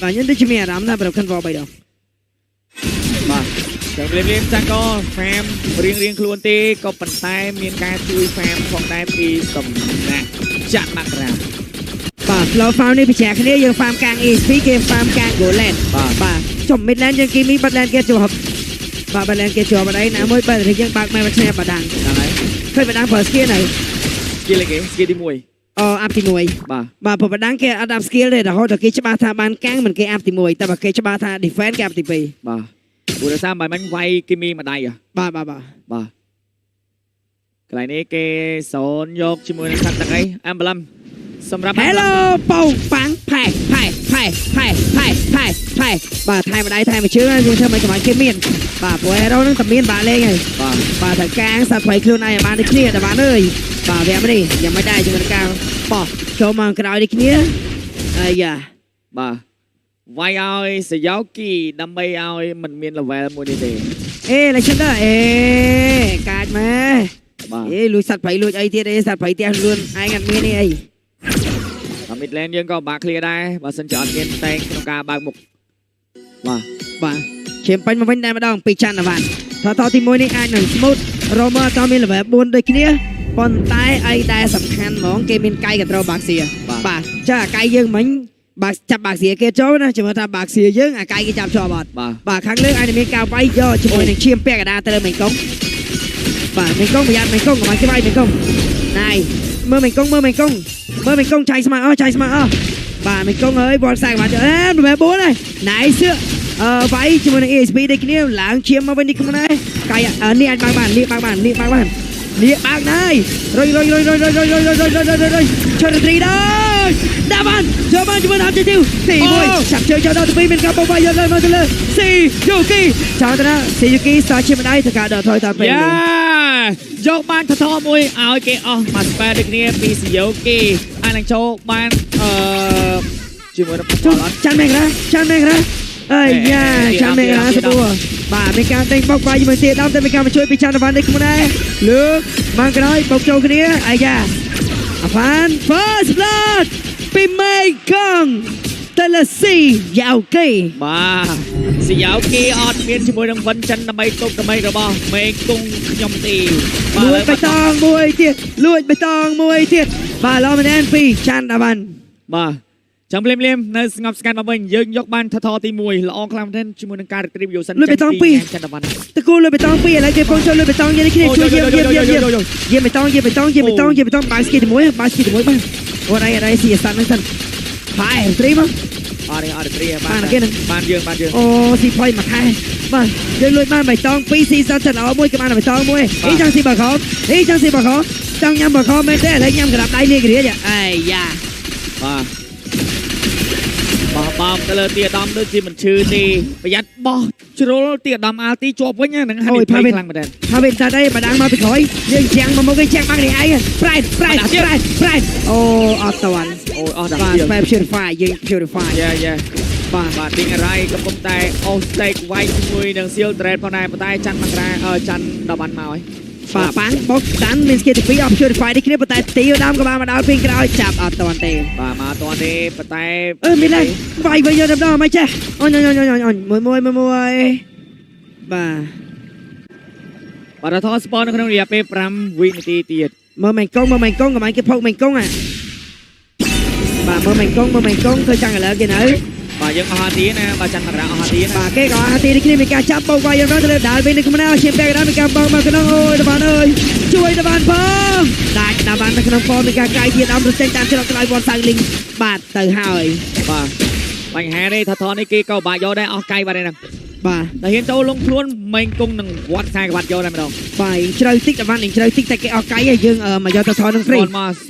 và nhânដូចជាមានអារម្មណ៍ថាប្រកាន់វល់3ដងបាទចាំភ្លាមចាស់ក៏ farm រៀងខ្លួនទេក៏ប៉ុន្តែមានការជួយ farm ផងដែរពីសំណាក់ចាក់មករាមបាទ flow farm នេះពិចារគ្នាយើង farm កាង ESP គេ farm កាង Goland បាទចុះ midland យើងគេមី badland គេជាប់បាទ badland គេជាប់អីណាមួយបាទយើងបើកមកឈ្នះបាដាំងហ្នឹងហើយឃើញបាដាំងប្រើ skill ហើយ skill គេ skill ទី1អាប់ទី1បាទព្រោះបាដាំងគេអត់ up skill ទេរហូតដល់គេច្បាស់ថាបានកាំងមិនគេ up ទី1តែបើគេច្បាស់ថា defense គេ up ទី2បាទព្រោះដោយសារមិនវាយគេមីម្ដាយបាទកន្លែងនេះគេសូនយកជាមួយនឹងសត្វទាំងអី emblem សម្រាប់ Hello ប៉ោប៉ាំងផែបាទថែម្ដាយថែមួយជើងយើងធ្វើមិនខ្មៅគេមានបាទព្រោះ hero នឹងតែមានបាក់លេងហើយបាទតែកាងសាត់ໄວខ្លួនឯងបានដូចគ្នាតែបានអើយបាទវានេះយ៉ាងមិនដែរជាមួយនឹងការបោះចូលមកក្រោយដូចគ្នាអាយ៉ាបាទវាយឲ្យសយោគីដើម្បីឲ្យមិនមាន level មួយនេះទេLegender កាចម៉ែលួចសัตว์ไผលួចអីទៀតសัตว์ไผផ្ទះខ្លួនឯងអត់មាននេះអីmidland យើងក៏បាក់ clear ដែរបើសិនជាអត់មានតែក្នុងការបើកមុខបាទឈាមបាញ់មកវិញតែម្ដងពីច័ន្ទវ៉ាន់ថតទី1នេះអាចនឹង smooth romer ក៏មាន level 4ដូចគ្នាប៉ុន្តែអីដែលសំខាន់ហ្មងគេមានកាយ control បាក់សៀបាទចាកាយយើងមិញបាក់ចាប់បាក់សៀគេចូលណាជាមួយថាបាក់សៀយើងអាកាយគេចាប់ជាប់អត់បាទខាងលើអាចនឹងមានការវាយយកជាមួយនឹងឈាមពាក់កណ្ដាលទៅលើមេង្គងបាទមេង្គងប្រយ័ត្នមេង្គងកុំឲ្យគេវាយមេង្គងណៃមើលមេង្គងឆៃស្មាឆៃស្មាបាទមេង្គងអើយបលខ្សែក្បាលទៅlevel 4ហើយណៃសឿវាយជាមួយនឹង ESP ដូចគ្នាឡើងឈាមមកវិញនេះខ្លួនឯងកាយនេះអាចបើកបាននេះបើកបាននេះបើកណាយរុយឈើត្រីដល់ដាក់បានចូលបានជាមួយនឹង objective ទី1ចាប់ជើងចូលដល់ទី2មានការបោកវាយយកលើមកទៅលើស៊ីយូគីចោលទៅណាស៊ីយូគីស្ទើរជាម្ដាយទៅការដកថយតាមពេលយកបានថតមួយឲ្យគេអស់មក spare ដូចគ្នាពីស៊ីយូគីអាចនឹងចូលបានជាមួយនឹងចាន់មេក្រាអើយយ៉ាចាំមេរាសបួរបាទមានការដេញបោកបាយជាមួយទៀតដល់តែមានការជួយពីច័ន្ទវណ្ណនេះខ្លួនដែរលើកមកក្រោយបោកចូលគ្នាអាយ៉ាអាហ្វាន first blood ពីមេកងតលស៊ីយ៉ាវគីបាទស៊ីយ៉ាវគីអត់មានជាមួយនឹងវិនចិនដើម្បីទប់ដើម្បីរបស់មេគង់ខ្ញុំទេលួចបៃតងមួយទៀតបាទឡមែនពីច័ន្ទវណ្ណបាទចាំភ្លាមនៅស្ងប់ស្ងាត់មកវិញយើងយកបានថតទី1ល្អខ្លាំងមែនជាមួយនឹងការ retrieve យោសិនលុយបៃតង2ចន្ទវណ្ណតកូលលុយបៃតង2ឥឡូវគេពងចូលលុយបៃតងយើងនេះគ្នាជួយយាមបៃតងបានស្គីជាមួយបាទអូនអីស៊ីសាន់ហ្នឹងសិនហើយត្រីមកអត់ត្រីបានយើងអូស៊ីផុយមួយខែបាទយើងលួចបានបៃតង2ស៊ីសាន់សិនល្អមួយក៏បានបៃតងមួយចង់ស៊ីបខចង់ញ៉ាំបខមែនទេឥឡូវញ៉ាំក្រាបដៃនេះគ្រាអាយ៉ាបាទបោកទៅលើទីអាដាមដូចជាមិនឈឺទេប្រយ័ត្នបោះជ្រុលទីអាដាមអាល់ទីជាប់វិញហ្នឹងហើយខ្លាំងមែនទេហើយវិញតែđâyបាដាំងមកពីក្រោយយើងចាំងមកមុខគេចាំងបាក់នេះឯងប្រែតអូអត់តាន់អស់ដល់បាទ purify យើង purify យ៉ាបាទទីអរ៉ៃកំពុងតែអូសតេកវាយជាមួយនឹង seal trade ផងដែរប៉ុន្តែច័ន្ទមករាច័ន្ទដល់បានមកហើយបាទប៉ាំងបុកតាន់មានស្គីទី2 purify នេះគ្នាប៉ុន្តែទីដើមក៏បានមកដល់ពីក្រោយចាប់អត់តាន់ទេបាទមកតាន់ទេប៉ុន្តែមានឡើងវាយយកដល់មិនចេះអូនមួយបាទថត spawn នៅក្នុងរយៈពេល5វិនាទីទៀតមើលមេង្គងកុំឲ្យគេផុកមេង្គងបាទមើលមេង្គងធ្វើចាំងឥឡូវគេនៅបាទយើងអស់ទីណាបាទច័ន្ទមករាអស់ទីបាទគេក៏អស់ទីនេះគ្នាមានការចាប់បោកវាយយកទៅលើដាល់វិញនៅក្នុងឈាមបែកដល់មានការបងមកក្នុងអូយដបានអើយជួយដបានផងដាច់ដាបាននៅក្នុងហ្វមមានការកាយទៀតអំរចេញតាមច្រកក្រោយវ៉ាន់សៅលីងបាទទៅហើយបាទបញ្ហានេះថតនេះគេក៏បាក់យកដែរអស់កាយបាទហ្នឹងបាទតែហ៊ានចូលលងខ្លួនមេងគង់នឹងវត្តខ្សែក្បាត់យកតែម្ដងបាទជ្រៅតិចតែបានជ្រៅតិចតែគេអស់កាយហើយយើងមកយកទៅថតនឹង free ស្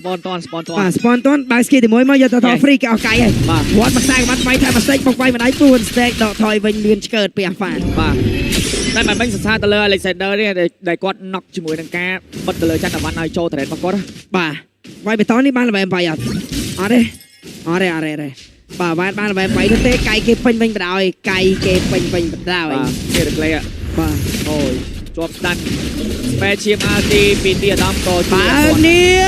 ពនតាន់បាទស្ពនតាន់បើស្គីទី1មកយកទៅថត free គេអស់កាយហើយបាទវត្តខ្សែក្បាត់វាយថាមួយសេចបុកវាយម្ដាយ4 stack ដកថយវិញលឿនឆ្កើតពីអាហ្វានបាទតែមិនសរសើរទៅលើ Alexander ទេដែលគាត់ knock ជាមួយនឹងការបិទទៅលើច័ន្ទវណ្ណឲ្យចូល trade របស់គាត់បាទវាយបេតងនេះបានល្បែងបាយអត់ទេបាទបានល្បែងបាយនោះទេកាយគេពេញវិញបដ ாய் កាយគេពេញវិញបដ ாய் គេ replay បាទអូយជាប់ស្ដាច់ Spare ឈាម RT ពីទីអាដាមក៏បាទនេះ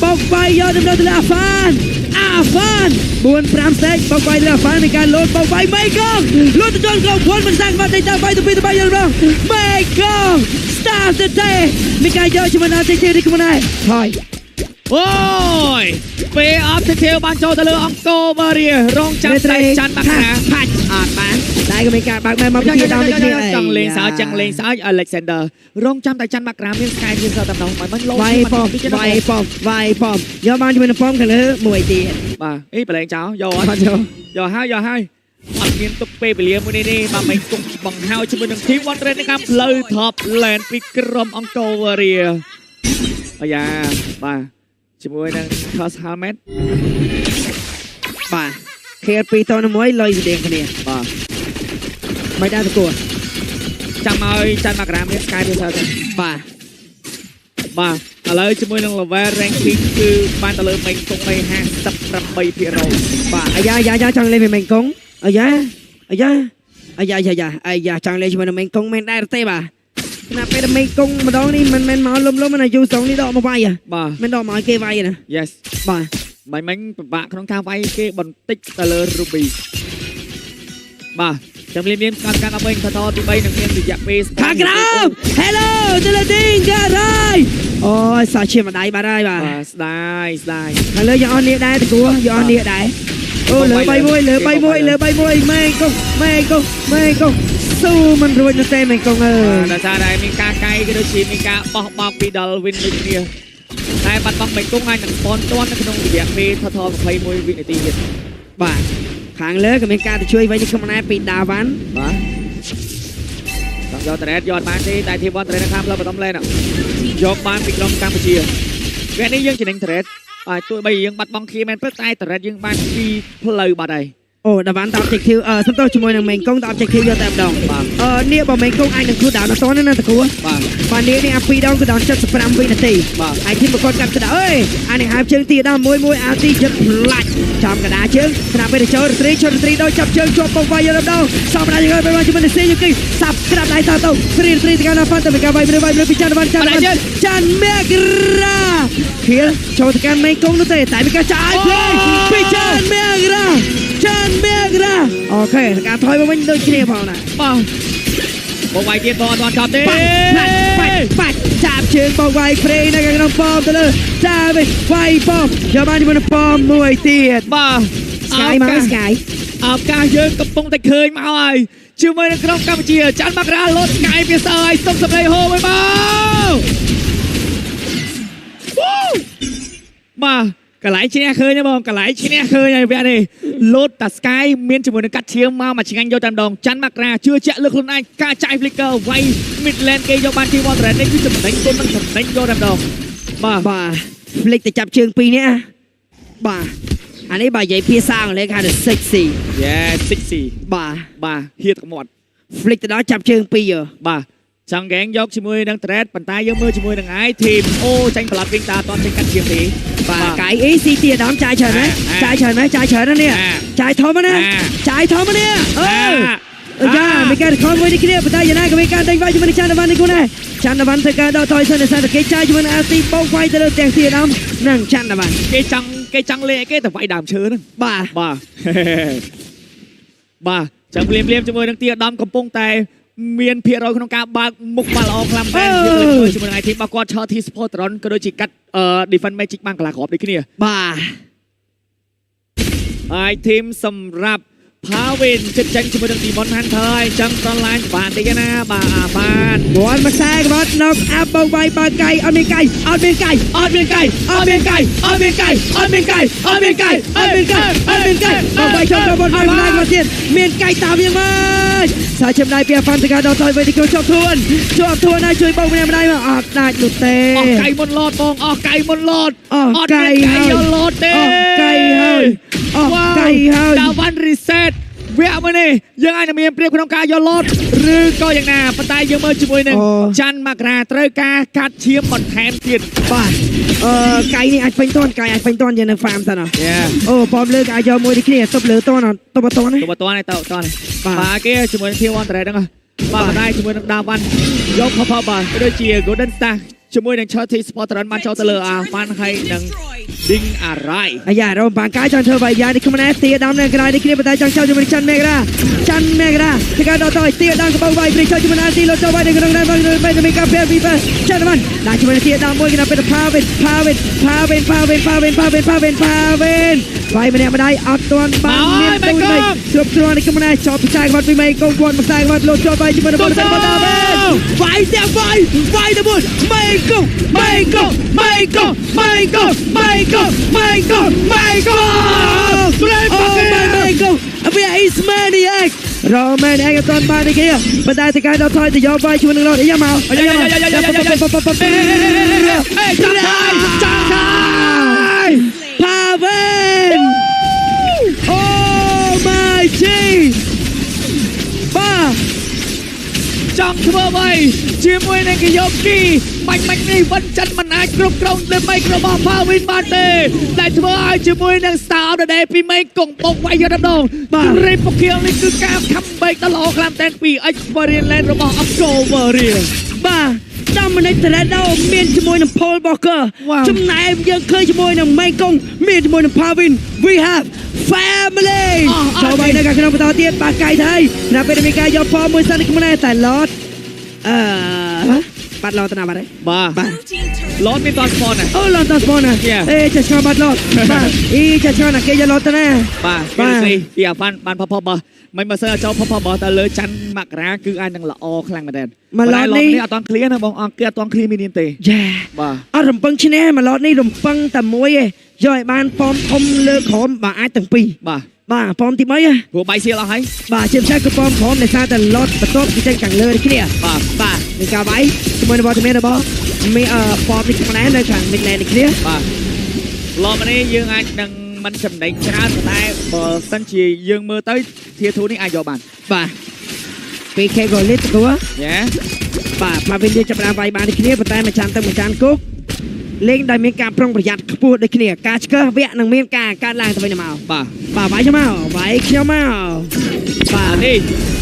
ប បុកវាយយកទៅលើអាហ្វាន4-5 stage បុកវាយលើអាហ្វាននៃការលោតបុកវាយមេកងលោតទៅចូលក្រុមខ្លួនមិនសាំងបាត់តែទៅ2-2ទៅ3ដល់មេកង start the day នៃការយកជាមួយដល់ទីនេះខ្លួនឯងហើយ អូយពេលអបទៅធាវបានចូលទៅលើអង្គរវ៉ារីរងចាំតែច័ន្ទមកណាផាច់អត់បានតែក៏មានការបើកមែនមកពីដល់នេះគ្នាចង់លេងសើច Alexander រងចាំតែច័ន្ទមកណាមាន Sky មានសើតែម្ដងមិនលោវាយប៉មយកបានជាមួយនឹងប៉មខាងលើមួយទៀតបាទអីប្រឡែងចោលយកហើយអត់មានទុកពេលវេលាមួយនេះបាទមិនគុំបង្ហើយជាមួយនឹង Team One Trend នៅខាងផ្លូវ Top Lane ពីក្រុមអង្គរវ៉ារីអាយ៉ាបាទជាមួយនឹង Cross Helmet បាទខេល2ត1លុយស្តៀងគ្នាបាទមិនដែរតគួរចាំឲ្យច័ន្ទមករាមាន Sky ទៀតទៅបាទឥឡូវជាមួយនឹង level ranking គឺបានទៅលើមេងគង់58% បាទអាយ៉ាចង់លេងមេងគង់អាយ៉ាចង់លេងជាមួយនឹងមេងគង់មែនដែរទេបាទណាពេលមេងគង់ម្ដងនេះមិនមែនមកលំណាយូសងនេះដកមកវាយបាទមិនដកមកឲ្យគេវាយណា Yes បាទមិញពិបាកក្នុងការវាយគេបន្តិចទៅលើ Ruby បាទចាំមានស្កាត់កាន់អបវិញខតទី3នឹងមានរយៈពេលខាងក្រោម Hello ទៅលើទីការ៉ៃអូយសាជាម្ដាយបាត់ហើយបាទស្ដាយឥឡូវយកអស់នេះដែរតគួរយកអស់នេះដែរអូលើ3-1មេងគង់ស៊ូមិនរួចនោះទេមេងគង់អើយដល់សារតែមានការកាយក៏ដូចជាមានការបោះបោកពីដល់ win ដូចគ្នាតែបាត់បង់មេងគង់អាចនឹងស្ពនទាន់នៅក្នុងរយៈពេលថត21វិនាទីទៀតបាទខាងលើក៏មានការទៅជួយវិញក្នុងណែពីដាវ៉ាន់បាទต้องយកត្រេតយកបានទេតែធីមវ៉ាន់ត្រេតនៅខាងលើបឋមលេនយកបានពីក្រុមកម្ពុជាវគ្គនេះយើងចំណេញត្រេតហើយទោះបីយើងបាត់បង់គ្នាមែនព្រឹកតែត្រេតយើងបានពីផ្លូវបាត់ហើយអូដាវ៉ាន់ត objective សំទោសជាមួយនឹងមេងគង់ត objective យកតែម្ដងនេះបើមេងគង់អាចនឹងធ្វើដាវអត់តណាតគួរបាទនេះអា2ដងគឺដល់75វិនាទីហើយធីមប្រកបកាត់ក្តាអើយអានេះហើបជើងទីដល់មួយអាទីចិត្តផ្លាច់ចំកដាជើងស្នាពេលទៅចូលរត្រីដល់ចាប់ជើងជាប់បោកវាយរដូវសមដាយើងទៅជាមួយនឹងសេយូគីសាប់ក្រាបដៃតទៅត្រីទៅកាលណាហ្វាន់ទៅកាវាយពីចាន់វ៉ាន់ចាន់មេក្រាខៀលចូលទៅកាន់មេងគង់នោះទេតែមានការចាយភ្លេងពីចាន់មេក្រាអូខេការថយមកវិញដូចគ្នាផងណាបងវាយទៀតបងអត់ទាន់ចប់ទេបាច់ចាប់ជើងបងវាយព្រៃនៅក្នុងប៉មទៅលើចាវិញវាយប៉មយកបានជាមួយនឹងប៉មមួយទៀតបាទស្កាយមកស្កាយឱកាសយើងកំពុងតែឃើញមកហើយជាមួយនឹងក្រុមកម្ពុជាច័ន្ទមករាលោតស្កាយពីសើឲ្យសុំសម្លេងហូមួយបាទកន្លែងឈ្នះឃើញទេបងកន្លែងឈ្នះឃើញហើយវគ្គនេះលោតតា Sky មានជាមួយនឹងកាត់ឈាមមកឆ្ងាញ់យកតែម្ដងច័ន្ទមករាជឿជាក់លើខ្លួនឯងការចាយ flicker វាយ mid lane គេយកបានទី Water នេះគឺចំណេញទុននឹងចំណេញយកតែម្ដងបាទ flick ទៅចាប់ជើង2នេះបាទអានេះបើនិយាយភាសាអង់គ្លេសហៅថា sexy sexy បាទហៀតក្មាត់ flick ទៅដល់ចាប់ជើង2បាទចង់ហ្គេងយកជាមួយនឹង Thread ប៉ុន្តែយើងមើលជាមួយនឹង I team អូចាញ់ប្លាត់វិញតាអត់ចេញកាត់ជាងទេបាទកាយ easy ទីដល់ចាយច្រើនណាចាយច្រើនណានេះចាយធំណាអឺយ៉ាមានការខំមួយនេះគ្នាប៉ុន្តែយ៉ាងណាក៏មានការដេញវាយជាមួយនឹងច័ន្ទវ៉ាន់នេះគូណាច័ន្ទវ៉ាន់ធ្វើការដកថយសិនតែគេចាយជាមួយនឹង RT បោកវាយទៅលើទាំងទីដើមនិងច័ន្ទវ៉ាន់គេចង់លេងគេទៅវាយដើមឈើហ្នឹងបាទចាំភ្លាមជាមួយនឹងទីអាដាមកំពុងតែមានភាគរយក្នុងការបើកមុខបានល្អខ្លាំងមែនជាមួយនឹង team របស់គាត់ Charty Sportron ក៏ដូចជាកាត់ Defense Magic បានកន្លះគ្រាប់ដូចគ្នាបាទហើយ team សម្រាប់ Pavin ចិត្តចាញ់ជាមួយនឹង Demon Hunter អញ្ចឹងដល់ឡានបានតិចណាបាទបានគាត់មកខ្សែក្បាត់ knock up បោកវាយបើកាយអត់មានកាយបោកវាយចូលទៅបនហើយមកទៀតមានកាយតាមយ៉ាងម៉េចសាចំណាយពីអាហ្វាន់ទៅការដល់ថយវិញទីគ្រូជាប់ខ្លួនហើយជួយបោកម្នាក់មកអត់ដាច់នោះទេអស់កាយមុនលោតបងអស់កាយមុនលោតអត់កាយយកលោតទេអស់កាយហើយដាវ៉ាន់ reset វគ្គមួយនេះយើងអាចនឹងមានព្រៀបក្នុងការយកលោតឬក៏យ៉ាងណាប៉ុន្តែយើងមើលជាមួយនឹងច័ន្ទមករាត្រូវការកាត់ឈាមបន្ថែមទៀតបាទកាយនេះអាចពេញតន់យើងនៅ farm សិនអូប៉មលើក៏អាចយកមួយនេះគ្នាទប់លើតន់ទប់អត់តន់បាទគេជាមួយនឹង T1 ត្រេហ្នឹងបាទបណ្ដាយជាមួយនឹងដាវ៉ាន់យក Papa បាទដូចជា Golden Star ជាមួយនឹង Charity Spotron បានចូលទៅលើអាហ្វាន់ហើយនឹង Ding Arai អាយ៉ារំបាងកាយចង់ធ្វើបាយយ៉ានេះខ្ញុំណែទាដំនៅក្រៅនេះគ្នាប៉ុន្តែចង់ចូលជាមួយច័ន្ទមេក្រាច័ន្ទមេក្រាទីកាដល់ទៅទាដំកបោបាយព្រីចូលជាមួយអាទីលោចូលបាយនៅក្នុងនៅមានកាហ្វេវីច័ន្ទបានដាក់ជាមួយទាដំមួយគេណាពេលផាវិនបាយម្នាក់ម្ដាយអត់ទាន់បានមានទូននេះគ្រប់គ្រាន់នេះខ្ញុំណែចប់ពិសាគាត់ពីមេកូនគាត់មកខ្សែគាត់លោចូលបាយជាមួយរបស់គាត់ដាវិញបាយទាំងបាយទៅមុនមេកូHe's maniac រ៉ូមែនឯងអត់បានទេគេប៉ុន្តែទីកាយដល់ថយទៅយកបាយជួយនឹងរត់យ៉ាមកចាំផាវិន Oh my G បាចង់ធ្វើអ្វីជាមួយនឹងកយោគីបាញ់នេះវិនចិនមិនអាចគ្រប់គ្រងដើម្បីរបស់ Pavin បានទេដែលធ្វើឲ្យជាមួយនឹង Star of the Day ពីមេកងបុកវាយរំដងរីពគៀលនេះគឺការខំបែកដ៏ល្អខ្លាំងតែពី Experience Land របស់ Octoberia បាទ Dominic Toretto មានជាមួយនឹង Paul Walker ចំណែកយើងឃើញជាមួយនឹងមេកងមានជាមួយនឹង Pavin we have family ចូលបាយនៅក្នុងបន្តទៀតបាក់កាយទៅណាពេលមានការយកផលមួយសិនខ្ញុំណែតែឡតបាត់ឡតណាបាត់ហើយបាទឡតមានតស្ពនណាអូឡតតស្ពនណាអេចាឆ្ងល់បាត់ឡតបាទអីចាឆ្ងល់ណាគេយកឡតទៅណាបាទពីអាហ្វាន់បានផផបមិនបើសិនចូលផផបទៅលើច័ន្ទមករាគឺអាចនឹងល្អខ្លាំងមែនទេមកឡតនេះអត់តន់ឃ្លៀណាបងអង្គគេអត់តន់ឃ្លៀមានទេយ៉ាបាទអត់រំពឹងឈ្នះមកឡតនេះរំពឹងតែមួយឯងយកឲ្យបានប៉មធំលើក្រោមបាទអាចទាំងពីរបាទប៉មទី3ព្រោះបាយសៀលអស់ហើយបាទជាពិសេសគឺប៉មក្រោមដែលសារតែឡតបន្ទាប់ពីចេញខាងលើនេះគ្នាបាទនឹងការវាយជាមួយនឹងវត្តមានរបស់មានប៉មនេះខ្លួនឯងនៅខាង midland នេះគ្នាបាទឡតនេះយើងអាចនឹងមិនចំណេញច្រើនតែបើសិនជាយើងមើលទៅធាធូនេះអាចយកបានបាទ PK ក៏លេតទៅយ៉ាបាទមកវិញយើងចាប់បានវាយបាននេះគ្នាប៉ុន្តែមួយចានទៅមួយចានគុកលេងដែលមានការប្រុងប្រយ័ត្នខ្ពស់ដូចគ្នាការឆ្កឹះវគ្គនឹងមានការកាត់ឡើងទៅវិញទៅមកបាទវាយខ្ញុំមកវាយខ្ញុំមកបាទនេះ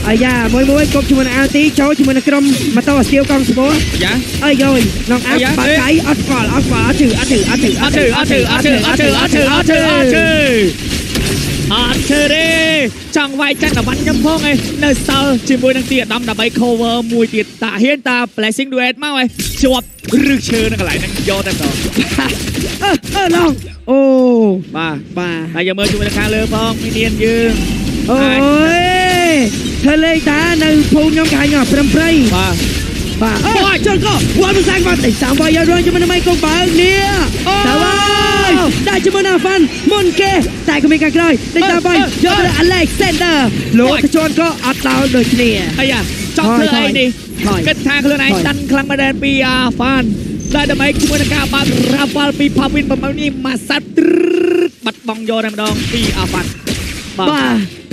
អាយ៉ាមួយគប់ជាមួយនឹងអាទីចូលជាមួយនឹងក្រុមម៉ូតូអាសៀវកង់ស្ពោយ៉ាអើយយនងអាបាក់កៃអត់ស្គាល់អត់ជឿអត់ជឿទេចង់វាយចាក់ដល់វ៉ាន់ខ្ញុំផងឯងនៅសល់ជាមួយនឹងទីអាដាមដើម្បី cover មួយទៀតតាហ៊ានតា blessing duet មកឯងជាប់រឹសឈើនៅកន្លែងហ្នឹងយកតែម្ដងឡងអូបាទហើយយើងមើលជាមួយនឹងខាងលើផងមីនៀនយើងអូយធ្វើលេខតានៅភូមិខ្ញុំគេហៅខ្ញុំព្រឹមព្រៃបាទចូលក៏វ៉ាន់មិនសាំងបាត់តែសាំវាយរងជាមួយនឹងម៉ៃកងបើនេះតើហើយដាក់ជាមួយនឹងហ្វាន់មុនគេតែក៏មានការក្រោយដេញតាមបាយយកទៅ Alexander លោកទៅជន់ក៏អត់ដល់ដូចគ្នាអាយ៉ាចង់ធ្វើអីនេះគិតថាខ្លួនឯងតាន់ខ្លាំងមែនពីអាហ្វាន់តែដើម្បីជាមួយនឹងការបាត់រ៉ាវ៉ាល់ពី Pavin ប្រហែលនេះមកសាត់បាត់បង់យកតែម្ដងពីអាហ្វាន់បាទ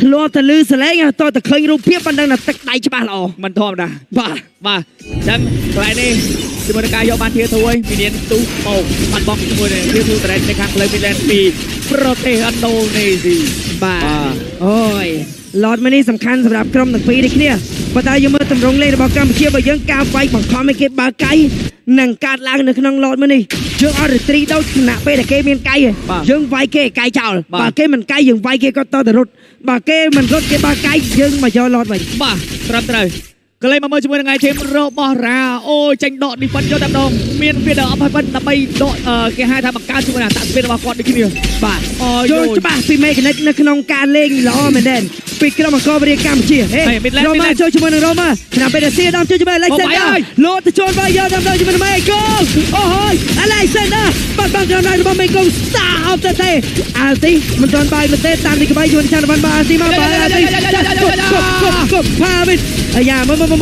ធ្លាប់តែលឺសលេងតើតែឃើញរូបភាពមិនដឹងថាទឹកដៃច្បាស់ល្អមិនធម្មតាបាទអញ្ចឹងកន្លែងនេះជាមួយនឹងការយកបានធាធូឲ្យមាននាងទូបោកបាត់បង់ជាមួយនឹងធាធូត្រែននៅខាងផ្លូវមីឡែនពីប្រទេសឥណ្ឌូនេស៊ីបាទអូយឡតមួយនេះសំខាន់សម្រាប់ក្រុមទាំងពីរនេះគ្នាប៉ុន្តែយើងមើលទម្រង់លេខរបស់កម្ពុជាបើយើងការវាយបង្ខំឲ្យគេបើកៃនឹងកាត់ឡើងនៅក្នុងឡតមួយនេះយើងអត់រីត្រីដូចគណៈពេលដែលគេមានកៃយើងវាយគេកៃចោលបើគេមិនកៃយើងវាយគេក៏តទៅរត់បើគេមិនរត់គេបើកៃយើងមកយកឡតវិញបាទត្រឹមត្រូវកលេសមកមើលជាមួយនឹងថ្ងៃធីមរបស់រ៉ាអូចេញដកឌីហ្វិនយកតែម្ដងមានវីដេអូអប់ហើយប៉ុន្តែដើម្បីដកគេហៅថាបង្កើតជាមួយនឹងអត្តសញ្ញាណរបស់គាត់ដូចគ្នាបាទចូលច្បាស់ពីមេកានិកនៅក្នុងការលេងល្អមែនទេពីក្រុមអង្គរវិរិយកម្ពុជាហេរ៉ូម៉ាចូលជាមួយនឹងរ៉ូម៉ាឆ្នាំពេលដែលសៀដំជួយជាមួយ Alexander លោទៅចូលវាយយកដល់ជាមួយនឹងមេកូអូហើយ Alexander បាត់បង់ក្រុមដៃរបស់មេកូ Star of the Day អាល់ទីមិនទាន់បាយមិនទេតាមទីក្បាយយួនឆានវ៉ាន់បាអាល់ទីមកបាយអាល់ទីគប់ផាវិតអាយ៉ាមួយបាយ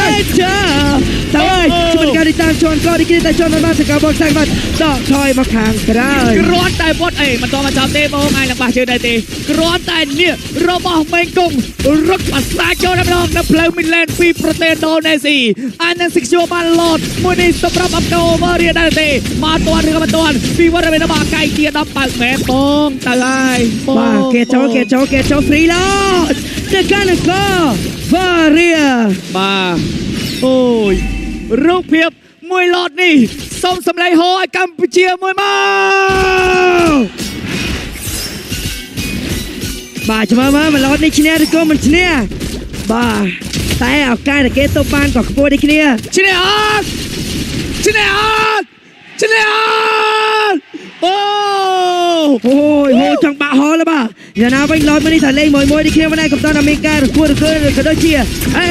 នេះ ទៅជួយការទីតាំងជន់ក៏ទីគេតែជន់បានសកាបបសាំងបាត់ដកថយមកខាងក្រោយគ្រាន់តែបុតអីមិនតមកចាប់ទេបងឯងនឹងបាសជើងដែរទេគ្រាន់តែនេះរបស់មេងកុងរត់បាសាចូលដល់នៅផ្លូវមីឡែនពីប្រទេសឥណ្ឌូនេស៊ីអានឹងសិក្សាបានឡតមួយនេះសម្រាប់Octoberiaដែរទេមកតន់ឬក៏មិនតន់ពីវត្តមានរបស់កៃជា10បើកមែនបងទៅហើយបាទគេចូលហ្វ្រីឡតទៅកាន់កោ Varia បាទ អូយរូបភាពមួយឡតនេះសូមសម្លេងហោឲ្យកម្ពុជាមួយមក បាទចាំមើលឡតនេះឈ្នះឬក៏មិនឈ្នះបាទតែឱកាសដែលគេទប់បានក៏ខ្ពស់ដូចគ្នា ឈ្នះអត់ឈ្នះអត់ឈ្នះអត់អូ អូយចង់បាក់ហល់បាទយ៉ាងណាវិញឡតនេះថាលេងមួយដូចគ្នាមិនដែរកំតាន់អាមេរិករគួរក៏ដូចជាអេ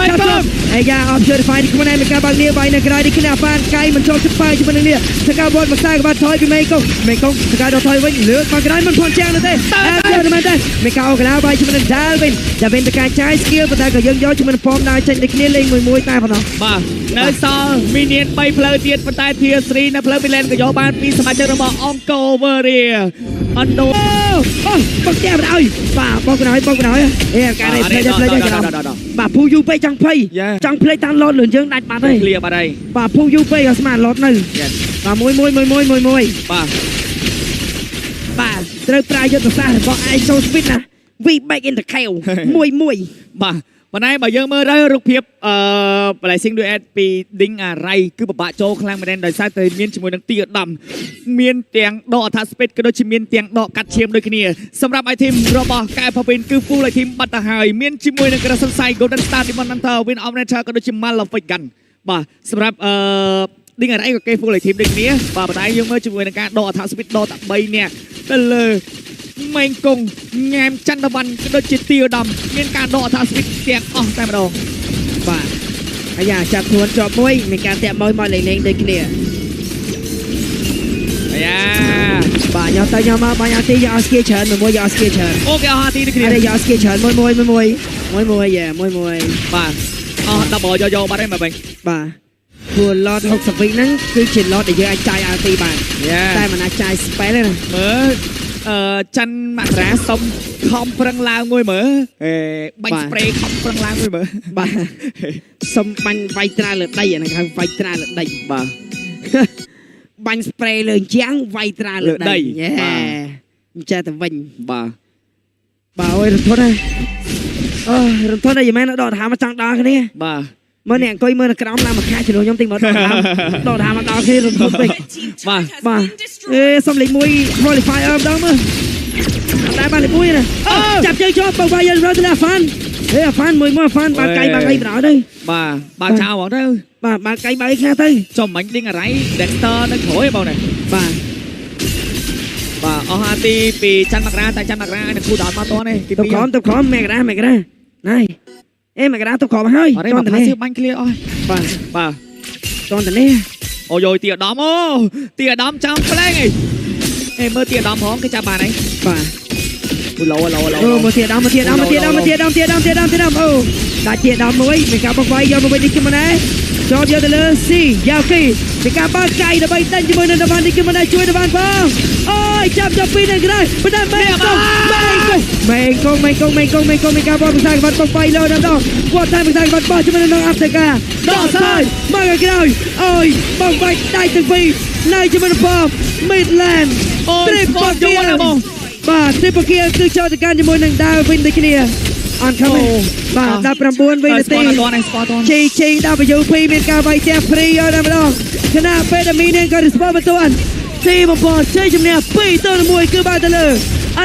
ចាប់ទៅអាយ៉ាអបជឿហ្វាយនេះខ្លួនឯងមានការបើកលាបាយនៅក្រៅនេះគ្នាប៉ានកាយមិនចូលចិត្តប៉ាជាមួយនឹងនេះសកាវត្តមកខ្សែក្បាត់ថយពីមេកុងសកាដល់ថយវិញលើកមកក្រោយមិនផន់ជាងនោះទេអត់ទៅមែនទេមេកៅកណ្ដាលបាយជាមួយនឹងដាល់វិញតែវិញទៅការចាយ skill ប៉ុន្តែក៏យើងយកជាមួយនឹងហ្វមដើរចេញដូចគ្នាលេងមួយតែប៉ុណ្ណោះ បាទនៅសល់មីនៀន3ផ្លូវទៀតប៉ុន្តែធាស្រីនៅផ្លូវពីលែនក៏យកបានពីសមាជិករបស់អង្គរវេរីអណ្ដូអូបងតែមិនអើយបាទបងកណ្ដោយអេការនេះផ្លេចបាទភូយូពេចង់ភ្លៃតាមឡតលឿនយើងដាច់បាត់ហើយ ឃ្លៀបាត់ហើយ បាទភូយូពេក៏ស្មានឡតនៅបាទមួយបាទត្រូវប្រើយុទ្ធសាស្ត្ររបស់ ISO Speed ណា We back in the kill មួយបាទប៉ុន្តែបើយើងមើលទៅរូបភាពBlessing Duet ពី Ding Arai គឺពិបាកចូលខ្លាំងមែនដោយសារតែមានជាមួយនឹងទីឧត្តមមានទាំងដក attack speed ក៏ដូចជាមានទាំងដកកាត់ឈាមដូចគ្នាសម្រាប់ item របស់កែផពីនគឺ full item បាត់ទៅហើយមានជាមួយនឹង Crescent Sight Golden Star Demon Hunter Win of Nature ក៏ដូចជា Malefic Gun បាទសម្រាប់Ding Arai ក៏គេ full item ដូចគ្នាបាទប៉ុន្តែយើងមើលជាមួយនឹងការដក attack speed ដកតែ3នាក់ទៅលើម៉េងកុងញ៉ែមចន្ទវណ្ណក៏ដូចជាទីឧត្តមមានការដកអថាស្វីតទាំងអស់តែម្ដងបាទអាយ៉ាចាប់ខ្លួនជាប់មួយមានការតាក់មកលេងដូចគ្នាអាយ៉ាបាទយកទៅយកមកបាញ់អាទីយកស្គីច្រើនមួយយកស្គីច្រើនអូគេអស់អាទីដូចគ្នាយកស្គីច្រើនមួយយ៉ាមួយបាទអស់ដល់យកបាត់ហើយមកវិញបាទខ្លួនឡត60វិញហ្នឹងគឺជាឡតដែលយើងអាចចាយអាទីបានតែមិនអាចចាយ spell ទេណាមើលច័ន្ទមករាសុំខំប្រឹងឡើងមួយមើលបាញ់ spray ខំប្រឹងឡើងមួយមើលបាទសុំបាញ់វាយត្រាលើដីអាហ្នឹងហៅវាយត្រាលើដីបាទបាញ់ spray លើជាងវាយត្រាលើដីបាទចេះតែវិញបាទអូយរំធន់ហើយយីមែនដកថាមកចង់ដល់គ្នាបាទមើលអ្នកអង្គុយមើលនៅក្រោមឡើងមកខាជំនួសខ្ញុំតិចមកដកថាមកដល់គ្នារំភើបពេកបាទសុំលេខ1 qualifier ម្ដងមើលតែបានលេខ1ណាចាប់ជើងជាប់បើវាយរត់ទៅអាហ្វានអាហ្វានមួយអាហ្វានបើកៃបើអីបណ្ដោយទៅបាទបើចោលហ្មងទៅបាទបើកៃបើអីខ្លះទៅចំមិញ Ding Arai Dexter នៅក្រោយបងណាបាទអស់អាទីពីច័ន្ទមករាតែច័ន្ទមករានៅគូដល់មកតនេះទី2ទៅក្រោមមេក្រាណៃអេមកដាទៅក្រោមហើយតន់តនេះបាញ់ឃ្លៀអស់បាទតន់តនេះអូយទីឧត្តមទីឧត្តមចាំផ្លែងអីមើលទីឧត្តមផងគេចាប់បានហើយបាទអូឡូមើលទីឧត្តមអូដាច់ទីឧត្តមមួយមានការបកវាយយកមកវិញនេះខ្ញុំណាចូលយកទៅលើស៊ីយ៉ាវគីពីការបើកកៃដើម្បីដេញជាមួយនឹងតំបន់នេះខ្ញុំណាជួយតំបន់ផងអូយចាប់ពីនៅក្រៅប៉ុន្តែមេកុងមានការបោះភាសាក្បាត់បកវាយលើដល់គាត់តែភាសាក្បាត់បោះជាមួយនឹងអាហ្វ្រិកាដកស្រាយមកឲ្យក្រោយអូយបកវាយដៃទាំងពីរនៅជាមួយនឹងប៉ប Midland ត្រីបកយកណាបងបាទត្រីបកគឺចូលទៅកាន់ជាមួយនឹងដាវវិញដូចគ្នាអនខំបាទ19វិនាទីGGWP មានការវាយទះព្រីយកតែម្ដងខណៈពេលដែលមីនក៏ respond បន្ទាន់ទីបំផុតជ័យជំនះ2-1គឺបានទៅលើ